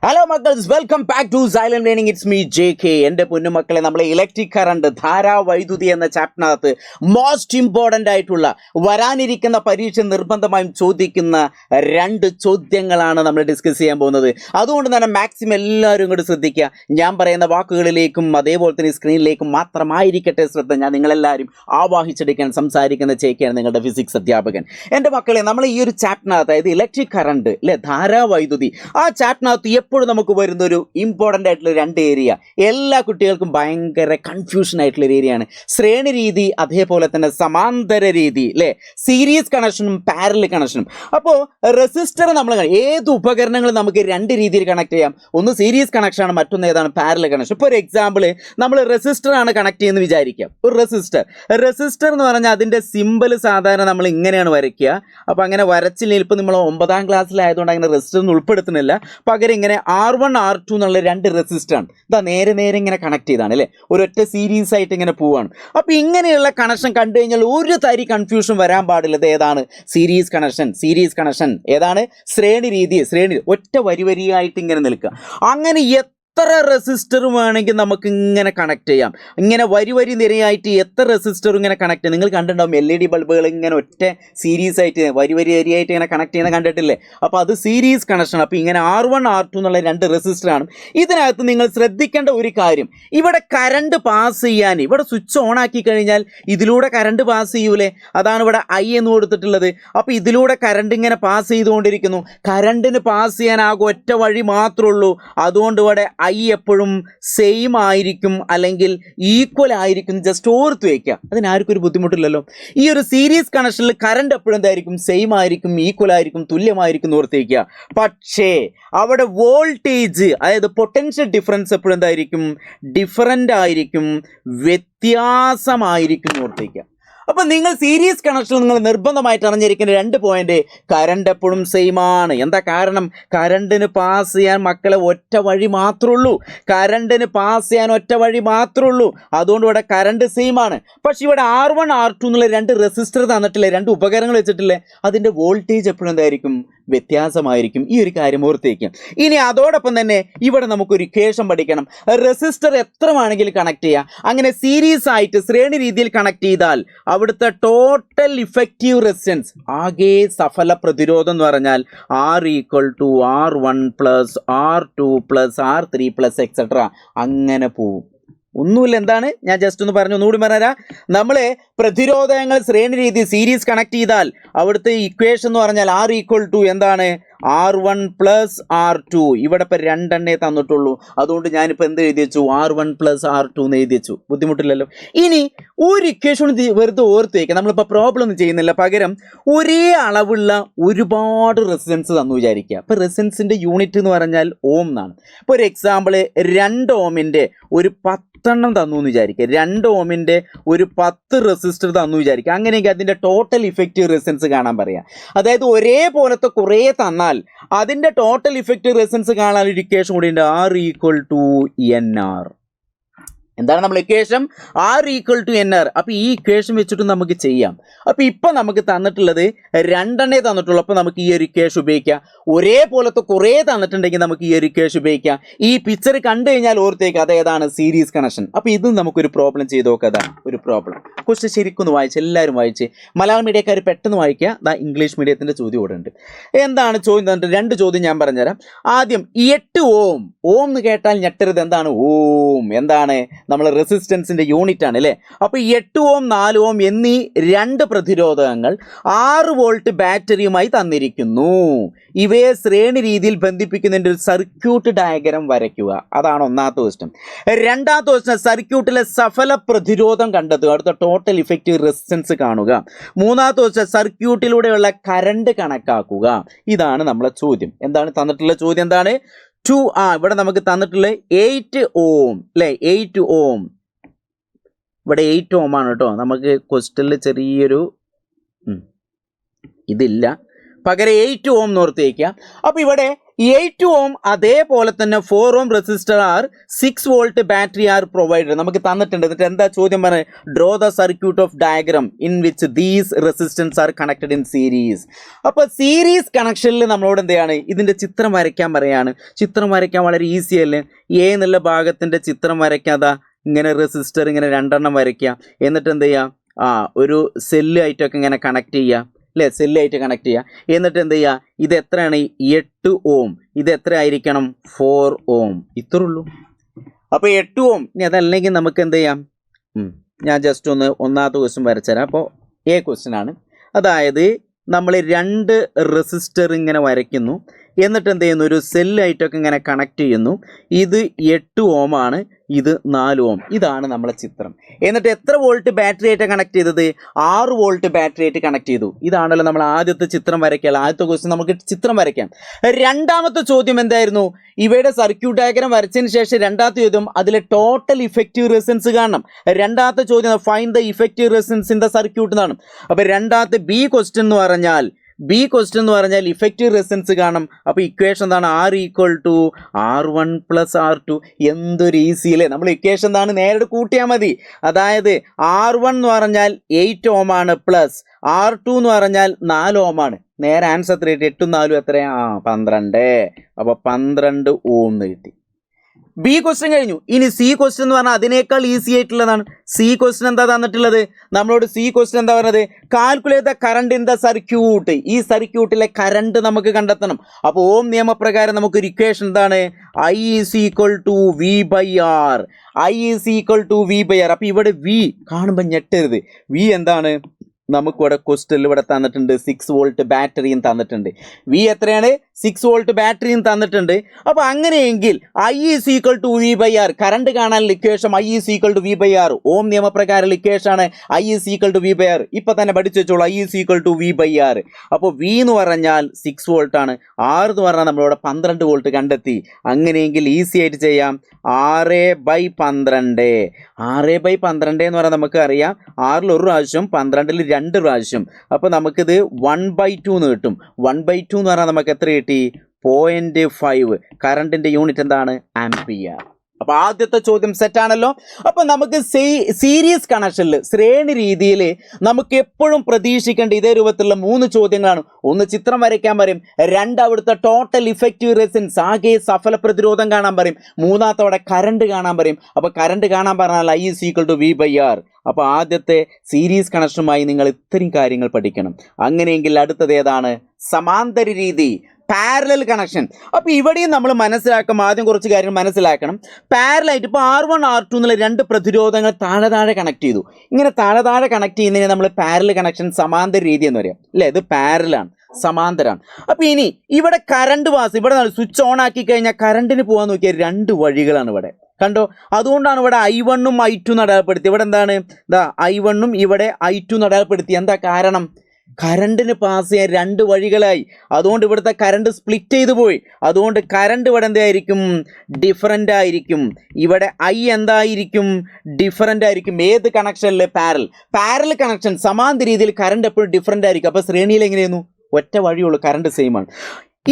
Hello മക്കൾസ്, welcome back to silent learning. It's me JK. എൻ്റെ പൊന്നുമക്കളെ, നമ്മളെ ഇലക്ട്രിക് കറണ്ട്, ധാരാവൈദ്യുതി എന്ന ചാപ്റ്ററിനകത്ത് മോസ്റ്റ് ഇമ്പോർട്ടൻ്റ് ആയിട്ടുള്ള വരാനിരിക്കുന്ന പരീക്ഷ നിർബന്ധമായും ചോദിക്കുന്ന 2 ചോദ്യങ്ങളാണ് നമ്മൾ ഡിസ്കസ് ചെയ്യാൻ പോകുന്നത്. അതുകൊണ്ട് തന്നെ മാക്സിമം എല്ലാവരും ഇങ്ങോട്ട് ശ്രദ്ധിക്കുക. ഞാൻ പറയുന്ന വാക്കുകളിലേക്കും അതേപോലെ തന്നെ സ്ക്രീനിലേക്കും മാത്രമായിരിക്കട്ടെ ശ്രദ്ധ. ഞാൻ നിങ്ങളെല്ലാവരും ആവാഹിച്ചെടുക്കാൻ സംസാരിക്കുന്ന JK ആണ്, നിങ്ങളുടെ ഫിസിക്സ് അധ്യാപകൻ. എൻ്റെ മക്കളെ, നമ്മൾ ഈ ഒരു ചാപ്റ്ററിനകത്ത്, അതായത് ഇലക്ട്രിക് കറണ്ട് അല്ലെ, ധാരാവൈദ്യുതി, ആ ചാപ്റ്ററിനകത്ത് എപ്പോഴും നമുക്ക് വരുന്നൊരു ഇമ്പോർട്ടൻ്റ് ആയിട്ടുള്ള 2 ഏരിയ, എല്ലാ കുട്ടികൾക്കും ഭയങ്കര കൺഫ്യൂഷൻ ആയിട്ടുള്ള ഒരു ഏരിയയാണ്. ശ്രേണി രീതി, അതേപോലെ തന്നെ സമാന്തര രീതി അല്ലേ, സീരീസ് കണക്ഷനും പാരലൽ കണക്ഷനും. അപ്പോൾ റെസിസ്റ്റർ നമ്മൾ ഏത് ഉപകരണങ്ങളും നമുക്ക് 2 രീതിയിൽ കണക്ട് ചെയ്യാം. ഒന്ന് സീരീസ് കണക്ഷനാണ്, മറ്റൊന്ന് ഏതാണ് പാരലൽ കണക്ഷൻ. ഇപ്പോൾ ഒരു എക്സാമ്പിൾ, നമ്മൾ റെസിസ്റ്റർ ആണ് കണക്ട് ചെയ്യുന്നത് വിചാരിക്കാം. ഒരു റെസിസ്റ്റർ എന്ന് പറഞ്ഞാൽ അതിൻ്റെ സിമ്പിൾ സാധാരണ നമ്മൾ ഇങ്ങനെയാണ് വരയ്ക്കുക. അപ്പോൾ അങ്ങനെ വരച്ചില്ലെങ്കിൽ, ഇപ്പോൾ നമ്മൾ 9ാം ക്ലാസ്സിലായതുകൊണ്ട് അങ്ങനെ റെസിസ്റ്റർ ഒന്നും ഉൾപ്പെടുത്തുന്നില്ല. പകരം ഇങ്ങനെ R1 R2 എന്നുള്ള 2 റെസിസ്റ്ററാണ്. ഇതാ നേരെ നേരെ കണക്ട് ചെയ്താണ് അല്ലേ, ഒരൊറ്റ സീരീസ് ആയിട്ട് ഇങ്ങനെ പോവാണ്. അപ്പോൾ ഇങ്ങനെയുള്ള കണക്ഷൻ കണ്ടു കഴിഞ്ഞാൽ ഒരു തരി കൺഫ്യൂഷൻ വരാൻ പാടില്ല. ഇത് ഏതാണ് സീരീസ് കണക്ഷൻ, ഏതാണ് ശ്രേണി രീതി, ഒറ്റ വരിയായിട്ട് ഇങ്ങനെ നിൽക്കുക. അങ്ങനെ എത്ര റെസിസ്റ്റർ വേണമെങ്കിൽ നമുക്ക് ഇങ്ങനെ കണക്ട് ചെയ്യാം. ഇങ്ങനെ വരി നിരയായിട്ട് എത്ര റെസിസ്റ്റർ ഇങ്ങനെ കണക്ട് ചെയ്യാം. നിങ്ങൾ കണ്ടിട്ടുണ്ടാവും LED ബൾബുകൾ ഇങ്ങനെ ഒറ്റ സീരീസ് ആയിട്ട് വരിയായിട്ട് ഇങ്ങനെ കണക്ട് ചെയ്യുന്ന കണ്ടിട്ടില്ലേ. അപ്പോൾ അത് സീരീസ് കണക്ഷൻ. അപ്പോൾ ഇങ്ങനെ R1 R2 എന്നുള്ള 2 റെസിസ്റ്ററാണ്. ഇതിനകത്ത് നിങ്ങൾ ശ്രദ്ധിക്കേണ്ട ഒരു കാര്യം, ഇവിടെ കറണ്ട് പാസ് ചെയ്യാൻ, ഇവിടെ സ്വിച്ച് ഓൺ ആക്കി കഴിഞ്ഞാൽ ഇതിലൂടെ കറണ്ട് പാസ് ചെയ്യൂലേ, അതാണ് ഇവിടെ I എന്ന് കൊടുത്തിട്ടുള്ളത്. അപ്പോൾ ഇതിലൂടെ കറണ്ട് ഇങ്ങനെ പാസ് ചെയ്തുകൊണ്ടിരിക്കുന്നു. കറണ്ടിന് പാസ് ചെയ്യാൻ ആകെ ഒറ്റ വഴി മാത്രമേ ഉള്ളൂ. അതുകൊണ്ട് ഇവിടെ I എപ്പോഴും സെയിം ആയിരിക്കും, അല്ലെങ്കിൽ ഈക്വൽ ആയിരിക്കും. ജസ്റ്റ് ഓർത്ത് വയ്ക്കുക, അതിനാർക്കും ഒരു ബുദ്ധിമുട്ടില്ലല്ലോ. ഈ ഒരു സീരീസ് കണക്ഷനിൽ കറണ്ട് എപ്പോഴും എന്തായിരിക്കും, സെയിം ആയിരിക്കും, ഈക്വൽ ആയിരിക്കും, തുല്യമായിരിക്കും എന്ന് ഓർത്ത് വയ്ക്കുക. പക്ഷേ അവിടെ വോൾട്ടേജ്, അതായത് പൊട്ടൻഷ്യൽ ഡിഫറൻസ് എപ്പോഴും എന്തായിരിക്കും, ഡിഫറൻ്റ് ആയിരിക്കും, വ്യത്യാസമായിരിക്കും എന്ന് ഓർത്ത് വയ്ക്കുക. അപ്പോൾ നിങ്ങൾ സീരീസ് കണക്ഷനിൽ നിങ്ങൾ നിർബന്ധമായിട്ട് അറിഞ്ഞിരിക്കുന്ന 2 പോയിന്റ്, കറണ്ട് എപ്പോഴും സെയിം ആണ്. എന്താ കാരണം? കറണ്ടിന് പാസ് ചെയ്യാൻ മക്കളെ ഒറ്റ വഴി മാത്രമേ ഉള്ളൂ. അതുകൊണ്ട് ഇവിടെ കറണ്ട് സെയിം ആണ്. പക്ഷെ ഇവിടെ R1 R2 എന്നുള്ള 2 റെസിസ്റ്റർ തന്നിട്ടില്ലേ, 2 ഉപകരണങ്ങൾ വെച്ചിട്ടില്ലേ, അതിൻ്റെ വോൾട്ടേജ് എപ്പോഴും എന്തായിരിക്കും, വ്യത്യാസമായിരിക്കും. ഈ ഒരു കാര്യം ഓർത്തേക്കും. ഇനി അതോടൊപ്പം തന്നെ ഇവിടെ നമുക്കൊരു ഇക്വേഷൻ പഠിക്കണം. റെസിസ്റ്റർ എത്ര വേണമെങ്കിലും കണക്ട് ചെയ്യാം. അങ്ങനെ സീരീസ് ആയിട്ട് ശ്രേണി രീതിയിൽ കണക്ട് ചെയ്താൽ അവിടുത്തെ ടോട്ടൽ ഇഫക്റ്റീവ് റെസിസ്റ്റൻസ്, ആകെ സഫല പ്രതിരോധം എന്ന് പറഞ്ഞാൽ R = R1 + R2 + R3 + etcetera അങ്ങനെ പോവും. ഒന്നുമില്ല. എന്താണ്, ഞാൻ ജസ്റ്റ് ഒന്ന് പറഞ്ഞു, ഒന്നുകൂടി പറഞ്ഞുതരാം. നമ്മൾ പ്രതിരോധങ്ങൾ ശ്രേണി രീതി സീരീസ് കണക്ട് ചെയ്താൽ അവിടുത്തെ ഇക്വേഷൻ എന്ന് പറഞ്ഞാൽ R = എന്താണ്, R1 + R2. ഇവിടെ ഇപ്പോൾ 2 തന്നിട്ടുള്ളൂ. അതുകൊണ്ട് ഞാനിപ്പോൾ എന്ത് എഴുതി വെച്ചു, R1 + R2 എന്ന് എഴുതി വെച്ചു. ബുദ്ധിമുട്ടില്ലല്ലോ. ഇനി ഒരു ഇക്വേഷൻ വെറുതെ ഓർത്ത് വയ്ക്കുക. നമ്മളിപ്പോൾ പ്രോബ്ലം ഒന്നും ചെയ്യുന്നില്ല, പകരം ഒരേ അളവുള്ള ഒരുപാട് റെസിസ്റ്റൻസ് തന്നു വിചാരിക്കുക. ഇപ്പോൾ റെസിസ്റ്റൻസിൻ്റെ യൂണിറ്റ് എന്ന് പറഞ്ഞാൽ ഓം എന്നാണ്. ഇപ്പോൾ ഒരു എക്സാമ്പിൾ, 2 ഓമിൻ്റെ ഒരു 10 എണ്ണം തന്നു എന്ന് വിചാരിക്കുക. 2 ഓമിൻ്റെ ഒരു 10 റെസിസ്റ്റർ തന്നു വിചാരിക്കുക. അങ്ങനെയെങ്കിൽ അതിൻ്റെ ടോട്ടൽ ഇഫക്റ്റീവ് റെസിസ്റ്റൻസ് കാണാൻ പറയാം. അതായത് ഒരേപോലത്തെ കുറേ തന്നാൽ അതിൻ്റെ ടോട്ടൽ ഇഫക്റ്റീവ് റെസിസ്റ്റൻസ് കാണാൻ ഒരു ഇക്വേഷൻ കൂടി ഉണ്ട്, R = NR. എന്താണ് നമ്മൾ ഇക്വേഷൻ? R = NR. അപ്പോൾ ഈ ഇക്വേഷൻ വെച്ചിട്ട് നമുക്ക് ചെയ്യാം. അപ്പോൾ ഇപ്പം നമുക്ക് തന്നിട്ടുള്ളത് 2 തന്നിട്ടുള്ളൂ. അപ്പോൾ നമുക്ക് ഈ ഒരു ഇക്വേഷൻ ഉപയോഗിക്കാം. ഒരേപോലത്തെ കുറേ തന്നിട്ടുണ്ടെങ്കിൽ നമുക്ക് ഈ ഒരു ഇക്വേഷൻ ഉപയോഗിക്കാം. ഈ പിക്ചർ കണ്ടു കഴിഞ്ഞാൽ ഓർത്തേക്ക് അതേതാണ്, സീരീസ് കണക്ഷൻ. അപ്പോൾ ഇതും നമുക്കൊരു പ്രോബ്ലം ചെയ്ത് നോക്കാം. ഒരു പ്രോബ്ലം കുറച്ച് ശരിക്കൊന്ന് വായിച്ച്, എല്ലാവരും വായിച്ച്. മലയാളം മീഡിയക്കാർ പെട്ടെന്ന് വായിക്കുക. ഇംഗ്ലീഷ് മീഡിയത്തിൻ്റെ ചോദ്യം ഇവിടെ ഉണ്ട്. എന്താണ് ചോദ്യം തന്നിട്ട്? 2 ചോദ്യം ഞാൻ പറഞ്ഞുതരാം. ആദ്യം 8 ഓം. ഓം എന്ന് കേട്ടാൽ ഞെട്ടരുത്. എന്താണ് ഓം? എന്താണ്, നമ്മൾ റെസിസ്റ്റൻസിൻ്റെ യൂണിറ്റ് ആണ് അല്ലേ. അപ്പോൾ 8 ഓം 4 ഓം എന്നീ 2 പ്രതിരോധകങ്ങൾ 6 വോൾട്ട് ബാറ്ററിയുമായി തന്നിരിക്കുന്നു. ഇവയെ ശ്രേണി രീതിയിൽ ബന്ധിപ്പിക്കുന്നതിൻ്റെ ഒരു സർക്യൂട്ട് ഡയഗ്രം വരയ്ക്കുക. അതാണ് ഒന്നാമത്തെ ക്വസ്റ്റ്യൻ. രണ്ടാമത്തെ ക്വസ്റ്റ്യൻ, സർക്യൂട്ടിലെ സഫല പ്രതിരോധം കണ്ടെത്തുക. അടുത്ത ടോട്ടൽ ഇഫക്റ്റീവ് റെസിസ്റ്റൻസ് കാണുക. മൂന്നാമത്തെ ക്വസ്റ്റ്യൻ, സർക്യൂട്ടിലൂടെയുള്ള കറണ്ട് കണക്കാക്കുക. ഇതാണ് നമ്മളെ ചോദ്യം. എന്താണ് തന്നിട്ടുള്ള ചോദ്യം? എന്താണ് ഇവിടെ നമുക്ക് തന്നിട്ടുള്ള 8 ഓം അല്ലേ, 8 ഓം. ഇവിടെ 8 ഓം ആണ് കേട്ടോ. നമുക്ക് ക്വസ്റ്റ്യനിൽ ചെറിയൊരു ഇതില്ല, പകരം 8 ഓം ഓർത്ത് വയ്ക്കുക. അപ്പോൾ ഇവിടെ 8 ഓം അതേപോലെ തന്നെ 4 ohm resistor are 6 volt battery are provided നമുക്ക് തന്നിട്ടുണ്ട്. എന്നിട്ട് എന്താ ചോദ്യം പറഞ്ഞത്? Draw the circuit of diagram in which these resistance are connected in series. അപ്പോൾ സീരീസ് കണക്ഷനിൽ നമ്മളോട് എന്താണ് ഇതിൻ്റെ ചിത്രം വരയ്ക്കാൻ പറയാണ്. ചിത്രം വരയ്ക്കാൻ വളരെ ഈസി അല്ലേ? എ എന്നുള്ള ഭാഗത്തിൻ്റെ ചിത്രം വരയ്ക്കാതെ ഇങ്ങനെ റെസിസ്റ്റർ ഇങ്ങനെ രണ്ടെണ്ണം വരയ്ക്കുക. എന്നിട്ട് എന്ത് ചെയ്യുക? ഒരു സെല്ലായിട്ടൊക്കെ ഇങ്ങനെ കണക്ട് ചെയ്യുക അല്ലേ? സെല്ലായിട്ട് കണക്ട് ചെയ്യുക. എന്നിട്ട് എന്ത് ചെയ്യുക? ഇത് എത്രയാണ്? 8 ഓം. ഇത് എത്ര ആയിരിക്കണം? 4 ഓം. ഇത്രേ ഉള്ളൂ. അപ്പോൾ 8 ഓം. ഇനി അതല്ലെങ്കിൽ നമുക്ക് എന്ത് ചെയ്യാം? ഞാൻ ജസ്റ്റ് ഒന്നാമത്തെ ക്വസ്റ്റ്യൻ വരച്ചുതരാം. അപ്പോൾ എ ക്വസ്റ്റ്യൻ ആണ്. അതായത് നമ്മൾ 2 റെസിസ്റ്റർ ഇങ്ങനെ വരയ്ക്കുന്നു. എന്നിട്ട് എന്ത് ചെയ്യുന്നു? ഒരു സെല്ലായിട്ടൊക്കെ ഇങ്ങനെ കണക്ട് ചെയ്യുന്നു. ഇത് 8 ഓം ആണ്, ഇത് 4 ഓം. ഇതാണ് നമ്മളെ ചിത്രം. എന്നിട്ട് എത്ര വോൾട്ട് ബാറ്ററി ആയിട്ട് കണക്ട് ചെയ്തത്? 6 വോൾട്ട് ബാറ്ററി ആയിട്ട് കണക്ട് ചെയ്തു. ഇതാണല്ലോ നമ്മൾ ആദ്യത്തെ ചിത്രം വരയ്ക്കുക. ആദ്യത്തെ ക്വസ്റ്റ്യൻ നമുക്ക് ചിത്രം വരയ്ക്കാം. രണ്ടാമത്തെ ചോദ്യം എന്തായിരുന്നു? ഇവയുടെ സർക്യൂട്ട് ഡയഗ്രാം വരച്ചതിന് ശേഷം രണ്ടാമത്തെ ചോദ്യം അതിലെ ടോട്ടൽ ഇഫക്റ്റീവ് റെസിസ്റ്റൻസ് കാണണം. രണ്ടാമത്തെ ചോദ്യം find the effective resistance in the circuit എന്നാണ്. അപ്പോൾ രണ്ടാമത്തെ ബി ക്വസ്റ്റ്യൻ എന്ന് പറഞ്ഞാൽ ഇഫക്റ്റീവ് റെസിസ്റ്റൻസ് കാണും. അപ്പോൾ ഇക്വേഷൻ എന്താണ്? R = R1 + R2. എന്തൊരു ഈസി അല്ലേ? നമ്മൾ ഇക്വേഷൻ എന്താണ്? നേരിട്ട് കൂട്ടിയാൽ മതി. അതായത് R1 എന്ന് പറഞ്ഞാൽ 8 ഓം ആണ്, പ്ലസ് R2 എന്ന് പറഞ്ഞാൽ 4 ഓം ആണ്. നേരെ ആൻസർ എത്ര കിട്ടി? 8 ഉം 4 ഉം എത്രയാ? 12. അപ്പോൾ 12 ഓം എന്ന് കിട്ടി. ബി ക്വസ്റ്റ്യൻ കഴിഞ്ഞു. ഇനി സി ക്വസ്റ്റ്യൻ എന്ന് പറഞ്ഞാൽ അതിനേക്കാൾ ഈസി ആയിട്ടുള്ളതാണ്. സി ക്വസ്റ്റ്യൻ എന്താ തന്നിട്ടുള്ളത്? നമ്മളോട് സി ക്വസ്റ്റ്യൻ എന്താ പറഞ്ഞത്? Calculate the current in the circuit. ഈ സർക്യൂട്ടിലെ കറണ്ട് നമുക്ക് കണ്ടെത്തണം. അപ്പോൾ ഓം നിയമപ്രകാരം നമുക്കൊരു ഇക്വേഷൻ എന്താണ്? I = V/R. I = V/R. അപ്പോൾ ഇവിടെ വി കാണുമ്പോൾ ഞെട്ടരുത്. വി എന്താണ്? നമുക്കിവിടെ ക്വസ്റ്റ്യനിൽ ഇവിടെ തന്നിട്ടുണ്ട് 6 വോൾട്ട് ബാറ്ററിയും തന്നിട്ടുണ്ട്. വി എത്രയാണ്? 6 വോൾട്ട് ബാറ്ററിയും തന്നിട്ടുണ്ട്. അപ്പോൾ അങ്ങനെയെങ്കിൽ I = V/R. കറണ്ട് കാണാനുള്ള ഇക്വേഷൻ I = V/R. ഓം നിയമപ്രകാരം ഇക്വേഷനാണ് I = V/R. ഇപ്പം തന്നെ പഠിച്ചു വെച്ചോളൂ. I = V/R. അപ്പോൾ V എന്ന് പറഞ്ഞാൽ 6 വോൾട്ടാണ്. R എന്ന് പറഞ്ഞാൽ നമ്മളിവിടെ 12 വോൾട്ട് കണ്ടെത്തി. അങ്ങനെയെങ്കിൽ ഈസി ആയിട്ട് ചെയ്യാം. 6/12. 6/12 എന്ന് പറഞ്ഞാൽ നമുക്ക് അറിയാം 6ൽ ഒരു പ്രാവശ്യം 12ൽ 2 പ്രാവശ്യം. അപ്പോൾ നമുക്കിത് 1/2 എന്ന് കിട്ടും. 1/2 എന്ന് പറഞ്ഞാൽ നമുക്ക് എത്ര കിട്ടി? 0.5. കറണ്ടിൻ്റെ യൂണിറ്റ് എന്താണ്? ആംപിയർ. അപ്പോൾ ആദ്യത്തെ ചോദ്യം സെറ്റാണല്ലോ. അപ്പോൾ നമുക്ക് സീരീസ് കണക്ഷനിൽ ശ്രേണി രീതിയിൽ നമുക്ക് എപ്പോഴും പ്രതീക്ഷിക്കേണ്ട ഇതേ രൂപത്തിലുള്ള 3 ചോദ്യങ്ങളാണ്. ഒന്ന് ചിത്രം വരയ്ക്കാൻ പറയും, 2 അവിടുത്തെ ടോട്ടൽ ഇഫക്റ്റീവ് റെസിസ്റ്റൻസ് ആകെ സഫല പ്രതിരോധം കാണാൻ പറയും, 3ാമത്തെ അവിടെ കറണ്ട് കാണാൻ പറയും. അപ്പോൾ കറണ്ട് കാണാൻ പറഞ്ഞാൽ I = V/R. അപ്പോൾ ആദ്യത്തെ സീരീസ് കണക്ഷനുമായി നിങ്ങൾ ഇത്രയും കാര്യങ്ങൾ പഠിക്കണം. അങ്ങനെയെങ്കിൽ അടുത്തത് ഏതാണ്? സമാന്തര രീതി, പാരലൽ കണക്ഷൻ. അപ്പോൾ ഇവിടെയും നമ്മൾ മനസ്സിലാക്കും. ആദ്യം കുറച്ച് കാര്യങ്ങൾ മനസ്സിലാക്കണം. പാരലായിട്ട് ഇപ്പോൾ R1 R2 എന്നുള്ള 2 പ്രതിരോധങ്ങൾ താഴെ കണക്ട് ചെയ്തു. ഇങ്ങനെ താഴെ കണക്ട് ചെയ്യുന്നതിന് നമ്മൾ പാരലൽ കണക്ഷൻ, സമാന്തര രീതി എന്ന് പറയാം അല്ലേ? ഇത് പാരലാണ്, സമാന്തരമാണ്. അപ്പോൾ ഇനി ഇവിടെ കറണ്ട് ഇവിടെ സ്വിച്ച് ഓൺ ആക്കി കഴിഞ്ഞാൽ കറണ്ടിന് പോകാൻ നോക്കിയാൽ 2 വഴികളാണ് ഇവിടെ. കണ്ടോ? അതുകൊണ്ടാണ് ഇവിടെ I1 ഉം I2 അടയാളപ്പെടുത്തി. ഇവിടെ എന്താണ്? I1 ഉം ഇവിടെ I2 അടയാളപ്പെടുത്തി. എന്താ കാരണം? കറണ്ടിന് പാസ് ചെയ്യാൻ 2 വഴികളായി. അതുകൊണ്ട് ഇവിടുത്തെ കറണ്ട് സ്പ്ലിറ്റ് ചെയ്തു പോയി. അതുകൊണ്ട് കറണ്ട് ഇവിടെ എന്തായിരിക്കും? ഡിഫറൻ്റ് ആയിരിക്കും. ഇവിടെ I എന്തായിരിക്കും? ഡിഫറൻ്റ് ആയിരിക്കും. ഏത് കണക്ഷനിൽ? പാരൽ കണക്ഷൻ, സമാന്തര രീതിയിൽ കറണ്ട് എപ്പോഴും ഡിഫറൻ്റ് ആയിരിക്കും. അപ്പോൾ ശ്രേണിയിൽ എങ്ങനെയായിരുന്നു? ഒറ്റ വഴിയുള്ളൂ, കറണ്ട് സെയിം ആണ്.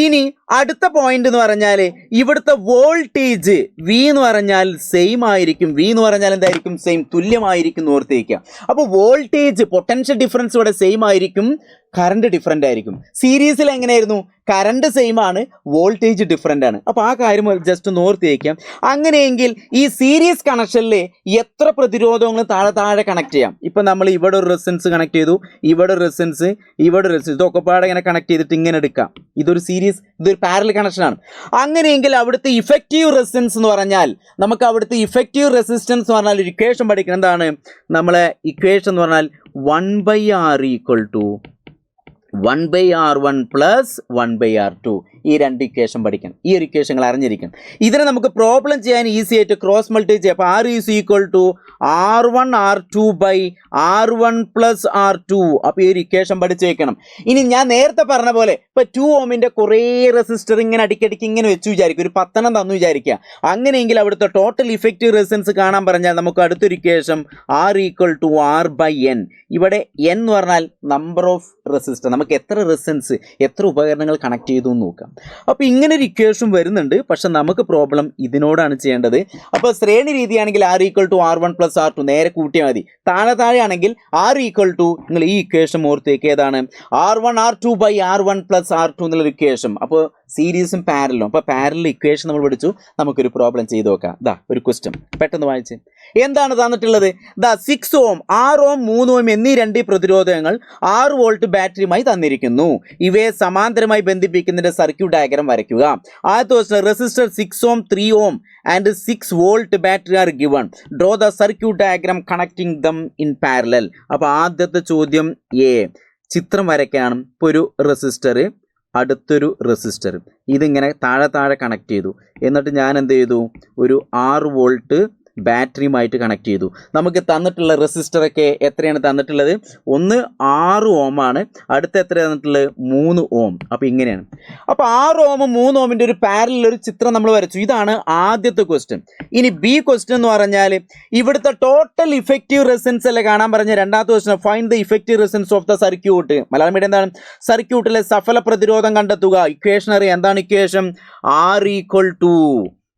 ഇനി അടുത്ത പോയിന്റ് എന്ന് പറഞ്ഞാൽ ഇവിടുത്തെ വോൾട്ടേജ് V എന്ന് പറഞ്ഞാൽ സെയിം ആയിരിക്കും. V എന്ന് പറഞ്ഞാൽ എന്തായിരിക്കും? സെയിം, തുല്യമായിരിക്കും ഓർത്തേക്കുക. അപ്പോൾ വോൾട്ടേജ് പൊട്ടൻഷ്യൽ ഡിഫറൻസ് ഇവിടെ സെയിം ആയിരിക്കും, കറണ്ട് ഡിഫറൻ്റ് ആയിരിക്കും. സീരീസിൽ എങ്ങനെയായിരുന്നു? കറണ്ട് സെയിം ആണ്, വോൾട്ടേജ് ഡിഫറൻ്റ് ആണ്. അപ്പോൾ ആ കാര്യം ജസ്റ്റ് ഒന്ന് ഓർത്ത് വയ്ക്കാം. അങ്ങനെയെങ്കിൽ ഈ സീരീസ് കണക്ഷനിൽ എത്ര പ്രതിരോധങ്ങൾ താഴെ കണക്ട് ചെയ്യാം? ഇപ്പം നമ്മൾ ഇവിടെ ഒരു റെസിസ്റ്റൻസ് കണക്ട് ചെയ്തു, ഇവിടെ റെസിസ്റ്റൻസ്, ഇവിടെ റെസിസ്റ്റൻസ്, ഇതൊക്കെ പാടെ ഇങ്ങനെ കണക്ട് ചെയ്തിട്ട് ഇങ്ങനെ എടുക്കാം. ഇതൊരു ഇതൊരു പാരലൽ കണക്ഷനാണ്. അങ്ങനെയെങ്കിൽ അവിടുത്തെ ഇഫക്റ്റീവ് റെസിസ്റ്റൻസ് എന്ന് പറഞ്ഞാൽ നമുക്ക് അവിടുത്തെ ഇഫക്റ്റീവ് റെസിസ്റ്റൻസ് എന്ന് പറഞ്ഞാൽ ഒരു ഇക്വേഷൻ പഠിക്കണം. എന്താണ് നമ്മളെ ഇക്വേഷൻ എന്ന് പറഞ്ഞാൽ 1/R = 1/R1 + 1/R2. ഈ 2 ഇക്വേഷൻ പഠിക്കണം. ഈ ഒരു ഇക്വേഷങ്ങൾ അറിഞ്ഞിരിക്കണം. ഇതിനെ നമുക്ക് പ്രോബ്ലം ചെയ്യാൻ ഈസി ആയിട്ട് ക്രോസ് മൾട്ടിപ്ലൈ ചെയ്യാം. അപ്പോൾ R = R1 R2/R1 + R2. അപ്പോൾ ഈ ഒരു ഇക്വേഷൻ പഠിച്ചു വെക്കണം. ഇനി ഞാൻ നേരത്തെ പറഞ്ഞ പോലെ ഇപ്പോൾ 2 ഓമിൻ്റെ കുറേ റെസിസ്റ്റർ ഇങ്ങനെ അടിക്കടിക്ക് ഇങ്ങനെ വെച്ച് വിചാരിക്കും, ഒരു 10 തന്നു വിചാരിക്കുക. അങ്ങനെയെങ്കിൽ അവിടുത്തെ ടോട്ടൽ ഇഫക്റ്റീവ് റെസിസ്റ്റൻസ് കാണാൻ പറഞ്ഞാൽ നമുക്ക് അടുത്തൊരു ഇക്വേഷൻ R = R/N. ഇവിടെ N എന്ന് പറഞ്ഞാൽ നമ്പർ ഓഫ് റെസിസ്റ്റർ, നമുക്ക് എത്ര റെസിസ്റ്റൻസ്, എത്ര ഉപകരണങ്ങൾ കണക്ട് ചെയ്തു എന്ന് നോക്കാം. അപ്പോൾ ഇങ്ങനെ ഒരു ഇക്വേഷൻ വരുന്നുണ്ട്. പക്ഷെ നമുക്ക് പ്രോബ്ലം ഇതിനോടാണ് ചെയ്യേണ്ടത്. അപ്പോൾ ശ്രേണി രീതിയാണെങ്കിൽ R=R1+R2 നേരെ കൂട്ടിയാൽ മതി. താഴെ ആണെങ്കിൽ R=, നിങ്ങൾ ഈ ഇക്വേഷൻ ഓർത്തേക്ക് ഏതാണ്, R1R2/R1+R2 എന്നുള്ളൊരു ഇക്വേഷൻ. അപ്പോൾ സീരീസും പാരലും. അപ്പോൾ പാരലൽ ഇക്വേഷൻ നമ്മൾ പഠിച്ചു. നമുക്കൊരു പ്രോബ്ലം ചെയ്ത് നോക്കാം. ഒരു ക്വസ്റ്റ്യൻ പെട്ടെന്ന് വായിച്ച്. എന്താണ് തന്നിട്ടുള്ളത്? 6 ഓം, 6 ഓം, 3 ഓം എന്നീ രണ്ട് പ്രതിരോധങ്ങൾ 6 വോൾട്ട് ബാറ്ററിയുമായി തന്നിരിക്കുന്നു. ഇവയെ സമാന്തരമായി ബന്ധിപ്പിക്കുന്നതിന്റെ സർക്യൂട്ട് ഡയഗ്രം വരയ്ക്കുക. ആദ്യത്തെ question, resistor 6 ohm, 3 ohm and 6 volt battery are given. Draw the circuit diagram connecting them in parallel. അപ്പോൾ ആദ്യത്തെ ചോദ്യം എ, ചിത്രം വരയ്ക്കാണ്. ഇപ്പോൾ ഒരു റെസിസ്റ്റർ, അടുത്തൊരു റെസിസ്റ്റർ, ഇതിങ്ങനെ താഴെ കണക്ട് ചെയ്തു. എന്നിട്ട് ഞാൻ എന്ത് ചെയ്തു, ഒരു 6 വോൾട്ട് ബാറ്ററിയുമായിട്ട് കണക്ട് ചെയ്തു. നമുക്ക് തന്നിട്ടുള്ള റെസിസ്റ്ററൊക്കെ എത്രയാണ് തന്നിട്ടുള്ളത്? ഒന്ന് 6 ഓമാണ്, അടുത്ത എത്ര തന്നിട്ടുള്ളത്? 3 ഓം. അപ്പോൾ ഇങ്ങനെയാണ്. അപ്പോൾ 6 ഓമും 3 ഓമിൻ്റെ ഒരു പാരലൽ ഒരു ചിത്രം നമ്മൾ വരച്ചു. ഇതാണ് ആദ്യത്തെ ക്വസ്റ്റ്യൻ. ഇനി ബി ക്വസ്റ്റ്യൻ എന്ന് പറഞ്ഞാൽ ഇവിടുത്തെ ടോട്ടൽ ഇഫക്റ്റീവ് റെസിസ്റ്റൻസ് അല്ലേ കാണാൻ പറഞ്ഞ രണ്ടാമത്തെ question. Find the effective resistance of the circuit. Malayalam medium എന്താണ്? സർക്യൂട്ടിലെ സഫല പ്രതിരോധം കണ്ടെത്തുക. ഇക്വേഷൻ അറിയാം. എന്താണ് ഇക്വേഷൻ?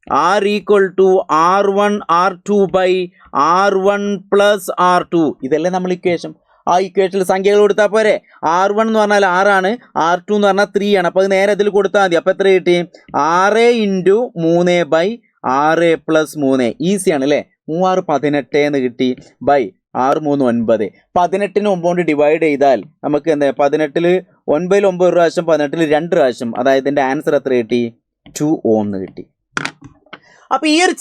R=R1R2/R1+R2. ഇതല്ലേ നമ്മൾ ഇക്വേഷൻ. ആ ഇക്വേഷനിൽ സംഖ്യകൾ കൊടുത്താൽ പോരെ. R1 എന്ന് പറഞ്ഞാൽ 6 ആണ്, R2 എന്ന് പറഞ്ഞാൽ 3 ആണ്. അപ്പോൾ അത് നേരെ ഇതിൽ കൊടുത്താൽ മതി. അപ്പോൾ എത്ര കിട്ടി? 6×3/6+3. ഈസിയാണ് അല്ലേ? 3×6 18 എന്ന് കിട്ടി. ബൈ 6×3 9. 18ന് 9 കൊണ്ട് ഡിവൈഡ് ചെയ്താൽ നമുക്ക് എന്താ, 18ൽ 9 9 പ്രാവശ്യം, 18ൽ 2 പ്രാവശ്യം. അതായത് ഇതിൻ്റെ ആൻസർ എത്ര കിട്ടി? 2 ഓം എന്ന് കിട്ടി. അപ്പോൾ ഈ ഒരു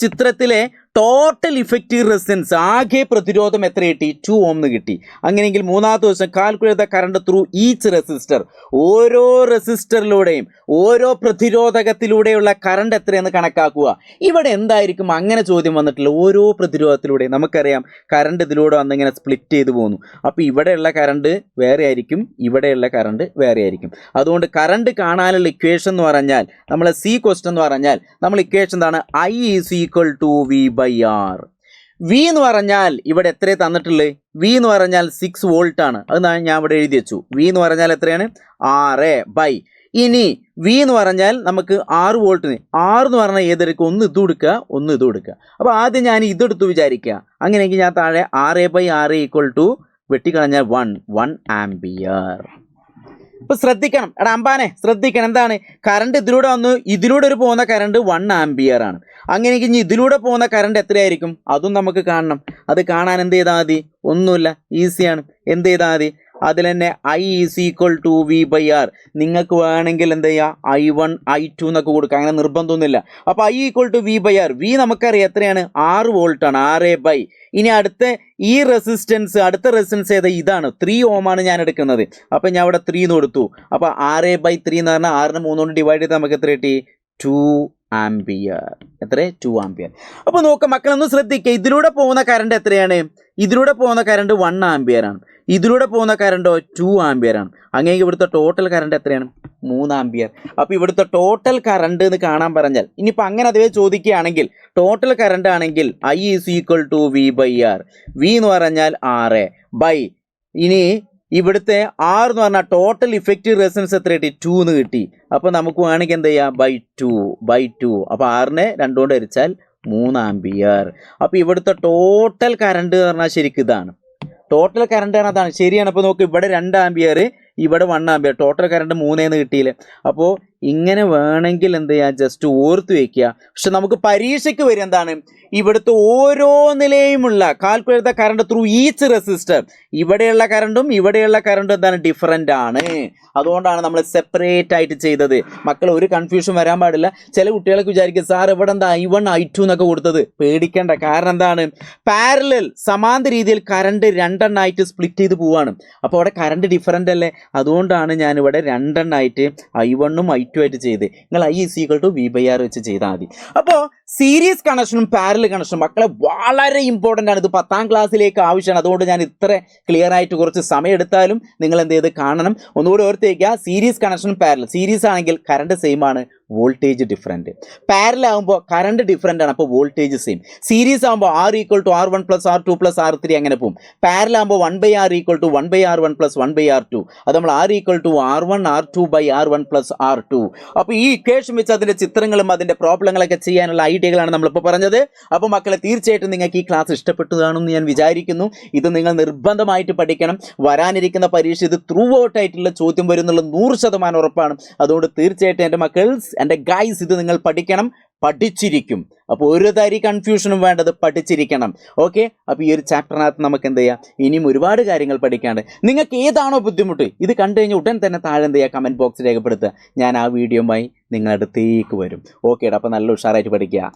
ചിത്രത്തിലെ ടോട്ടൽ ഇഫക്റ്റീവ് റെസിസ്റ്റൻസ്, ആകെ പ്രതിരോധം എത്ര കിട്ടി? 2 ഓം എന്ന് കിട്ടി. അങ്ങനെയെങ്കിൽ മൂന്നാമത്തെ ദിവസം calculate the current through each resistor. ഓരോ റെസിസ്റ്ററിലൂടെയും ഓരോ പ്രതിരോധകത്തിലൂടെയുള്ള കറണ്ട് എത്രയെന്ന് കണക്കാക്കുക. ഇവിടെ എന്തായിരിക്കും അങ്ങനെ ചോദ്യം വന്നിട്ടില്ല. ഓരോ പ്രതിരോധത്തിലൂടെയും നമുക്കറിയാം കറണ്ട് ഇതിലൂടെ വന്നിങ്ങനെ സ്പ്ലിറ്റ് ചെയ്ത് പോകുന്നു. അപ്പോൾ ഇവിടെയുള്ള കറണ്ട് വേറെ ആയിരിക്കും, ഇവിടെയുള്ള കറണ്ട് വേറെ ആയിരിക്കും. അതുകൊണ്ട് കറണ്ട് കാണാനുള്ള ഇക്വേഷൻ എന്ന് പറഞ്ഞാൽ, നമ്മളെ സി ക്വസ്റ്റ്യൻ എന്ന് പറഞ്ഞാൽ നമ്മൾ ഇക്വേഷൻ എന്താണ്? I=V/R. വി എന്ന് പറഞ്ഞാൽ ഇവിടെ എത്ര തന്നിട്ടുള്ളത്? വി എന്ന് പറഞ്ഞാൽ 6 വോൾട്ട് ആണ്. അത് ഞാൻ ഇവിടെ എഴുതി വെച്ചു. വി എന്ന് പറഞ്ഞാൽ എത്രയാണ്? 6 ഇനി വി എന്ന് പറഞ്ഞാൽ നമുക്ക് 6 വോൾട്ടിന് 6 എന്ന് പറഞ്ഞാൽ ഏതെടുക്കുക? ഒന്ന് ഇത് കൊടുക്കുക, ഒന്ന് ഇത് കൊടുക്കുക. അപ്പോൾ ആദ്യം ഞാൻ ഇതെടുത്തു വിചാരിക്കുക. അങ്ങനെയെങ്കിൽ ഞാൻ താഴെ 6/6 വെട്ടിക്കളഞ്ഞാൽ 1 ആംപിയർ. ഇപ്പോൾ ശ്രദ്ധിക്കണം, അമ്പാനെ ശ്രദ്ധിക്കണം. എന്താണ്? കറണ്ട് ഇതിലൂടെ വന്നു, ഇതിലൂടെ ഒരു പോകുന്ന കറണ്ട് 1 ആംപിയർ ആണ്. അങ്ങനെയെങ്കിൽ ഇനി ഇതിലൂടെ പോകുന്ന കറണ്ട് എത്രയായിരിക്കും? അതും നമുക്ക് കാണണം. അത് കാണാൻ എന്ത് ചെയ്താൽ മതി? ഒന്നുമില്ല, ഈസിയാണ്. എന്ത് ചെയ്താൽ മതി? അതിൽ തന്നെ I=V/R. നിങ്ങൾക്ക് വേണമെങ്കിൽ എന്ത് ചെയ്യുക? I1 I2 എന്നൊക്കെ കൊടുക്കുക. അങ്ങനെ നിർബന്ധമൊന്നുമില്ല. അപ്പോൾ I=V/R. വി നമുക്കറിയാം എത്രയാണ്? 6 വോൾട്ടാണ്. 6 ഇനി അടുത്ത അടുത്ത റെസിസ്റ്റൻസ് ഏതാ? ഇതാണ്. 3 ഓമാണ് ഞാൻ എടുക്കുന്നത്. അപ്പോൾ ഞാൻ അവിടെ 3 എന്ന് കൊടുത്തു. അപ്പോൾ 6/3 എന്ന് പറഞ്ഞാൽ 6നെ 3 കൊണ്ട് ഡിവൈഡ് ചെയ്താൽ നമുക്ക് എത്ര കിട്ടി? 2 ആംപിയർ. എത്ര? 2 ആംപിയർ. അപ്പോൾ നോക്കുക മക്കളൊന്ന് ശ്രദ്ധിക്കുക. ഇതിലൂടെ പോകുന്ന കറണ്ട് എത്രയാണ്? ഇതിലൂടെ പോകുന്ന കറണ്ട് 1 ആംപിയർ ആണ്. ഇതിലൂടെ പോകുന്ന കറണ്ടോ 2 ആംപിയർ ആണ്. അങ്ങനെ ഇവിടുത്തെ ടോട്ടൽ കറണ്ട് എത്രയാണ്? 3 ആംപിയർ. അപ്പോൾ ഇവിടുത്തെ ടോട്ടൽ കറണ്ട് എന്ന് കാണാൻ പറഞ്ഞാൽ, ഇനിയിപ്പോൾ അങ്ങനെ അതേ ചോദിക്കുകയാണെങ്കിൽ ടോട്ടൽ കറണ്ട് ആണെങ്കിൽ I=V/R. വി എന്ന് പറഞ്ഞാൽ 6 ഇനി ഇവിടുത്തെ R എന്ന് പറഞ്ഞാൽ ടോട്ടൽ ഇഫക്റ്റീവ് റെസിസ്റ്റൻസ് എത്ര കിട്ടി? 2 എന്ന് കിട്ടി. അപ്പോൾ നമുക്ക് വേണമെങ്കിൽ എന്ത് ചെയ്യാം? ബൈ 2. അപ്പോൾ 6നെ 2 കൊണ്ട് ഹരിച്ചാൽ 3 ആംപിയർ. അപ്പോൾ ഇവിടുത്തെ ടോട്ടൽ കറണ്ട് എന്ന് പറഞ്ഞാൽ ശരിക്കും ഇതാണ്. ടോട്ടൽ കറണ്ട് ആണ് അതാണ്. ശരിയാണ്. അപ്പോൾ നോക്ക്, ഇവിടെ 2 ആംപിയർ, ഇവിടെ 1 ആംപിയർ. ടോട്ടൽ കറണ്ട് 3 എന്ന് കിട്ടിയില്ലേ. അപ്പോൾ ഇങ്ങനെ വേണമെങ്കിൽ എന്ത് ചെയ്യുക? ജസ്റ്റ് ഓർത്ത് വയ്ക്കുക. പക്ഷെ നമുക്ക് പരീക്ഷയ്ക്ക് വരും എന്താണ്? ഇവിടുത്തെ ഓരോ നിലയുമുള്ള calculate the current through each resistor. ഇവിടെയുള്ള കറണ്ടും ഇവിടെയുള്ള കറണ്ടും എന്താണ്? ഡിഫറൻ്റ് ആണ്. അതുകൊണ്ടാണ് നമ്മൾ സെപ്പറേറ്റ് ആയിട്ട് ചെയ്തത്. മക്കൾ ഒരു കൺഫ്യൂഷൻ വരാൻ പാടില്ല. ചില കുട്ടികളൊക്കെ വിചാരിക്കും സാർ ഇവിടെ എന്താ I1 I2 എന്നൊക്കെ കൊടുത്തത്. പേടിക്കേണ്ട. കാരണം എന്താണ്? പാരലൽ സമാന്തര രീതിയിൽ കറണ്ട് 2 എണ്ണമായിട്ട് സ്പ്ലിറ്റ് ചെയ്ത് പോവാണ്. അപ്പോൾ അവിടെ കറണ്ട് ഡിഫറൻ്റ് അല്ലേ? അതുകൊണ്ടാണ് ഞാനിവിടെ 2 എണ്ണമായിട്ട് I1ഉം I2 ആയിട്ട് ചെയ്ത്. നിങ്ങൾ I=V/R വെച്ച് ചെയ്താൽ മതി. അപ്പോൾ സീരീസ് കണക്ഷനും പാരലൽ കണക്ഷനും മക്കളെ വളരെ ഇമ്പോർട്ടൻ്റ് ആണ്. ഇത് 10ാം ക്ലാസ്സിലേക്ക് ആവശ്യമാണ്. അതുകൊണ്ട് ഞാൻ ഇത്ര ക്ലിയർ ആയിട്ട് കുറച്ച് സമയം എടുത്താലും നിങ്ങൾ എന്ത് ചെയ്ത് കാണണം. ഒന്നുകൂടി ഓർത്തേക്കുക, സീരീസ് കണക്ഷനും പാരലൽ. സീരീസ് ആണെങ്കിൽ കറണ്ട് സെയിം ആണ്, വോൾട്ടേജ് ഡിഫറൻറ്റ്. പാരലൽ ആകുമ്പോൾ കറണ്ട് ഡിഫറൻ്റ് ആണ്, അപ്പോൾ വോൾട്ടേജ് സെയിം. സീരീസ് ആകുമ്പോൾ R=R1 + R2 + R3 അങ്ങനെ പോകും. പാരലൽ ആകുമ്പോൾ 1/R=1/R1 + 1/R2. അത് നമ്മൾ R=R1 R2/R1 + R2. അപ്പോൾ ഈ ഇക്വേഷൻ വെച്ച് അതിൻ്റെ ചിത്രങ്ങളും അതിൻ്റെ പ്രോബ്ലങ്ങളൊക്കെ ചെയ്യാനുള്ള ഐഡിയകളാണ് നമ്മളിപ്പോൾ പറഞ്ഞത്. അപ്പോൾ മക്കളെ, തീർച്ചയായിട്ടും നിങ്ങൾക്ക് ഈ ക്ലാസ് ഇഷ്ടപ്പെട്ടു കാണുമെന്ന് ഞാൻ വിചാരിക്കുന്നു. ഇത് നിങ്ങൾ നിർബന്ധമായിട്ട് പഠിക്കണം. വരാനിരിക്കുന്ന പരീക്ഷ ഇത് ത്രൂ ഔട്ട് ആയിട്ടുള്ള ചോദ്യം വരുന്നുള്ള 100% ഉറപ്പാണ്. അതുകൊണ്ട് തീർച്ചയായിട്ടും എൻ്റെ മക്കൾസ്, എൻ്റെ ഗൈസ്, ഇത് നിങ്ങൾ പഠിക്കണം, പഠിച്ചിരിക്കും. അപ്പോൾ ഒരു തരി കൺഫ്യൂഷനും വേണ്ടത്, പഠിച്ചിരിക്കണം. ഓക്കെ, അപ്പോൾ ഈ ഒരു ചാപ്റ്ററിനകത്ത് നമുക്ക് എന്ത് ചെയ്യാം, ഇനിയും ഒരുപാട് കാര്യങ്ങൾ പഠിക്കാണ്ട്. നിങ്ങൾക്ക് ഏതാണോ ബുദ്ധിമുട്ട്, ഇത് കണ്ടു കഴിഞ്ഞാൽ ഉടൻ തന്നെ താഴെ എന്ത് ചെയ്യുക, കമൻറ്റ് ബോക്സ് രേഖപ്പെടുത്തുക. ഞാൻ ആ വീഡിയോയുമായി നിങ്ങളുടെ അടുത്തേക്ക് വരും. ഓക്കേടാ, അപ്പോൾ നല്ല ഉഷാറായിട്ട് പഠിക്കുക.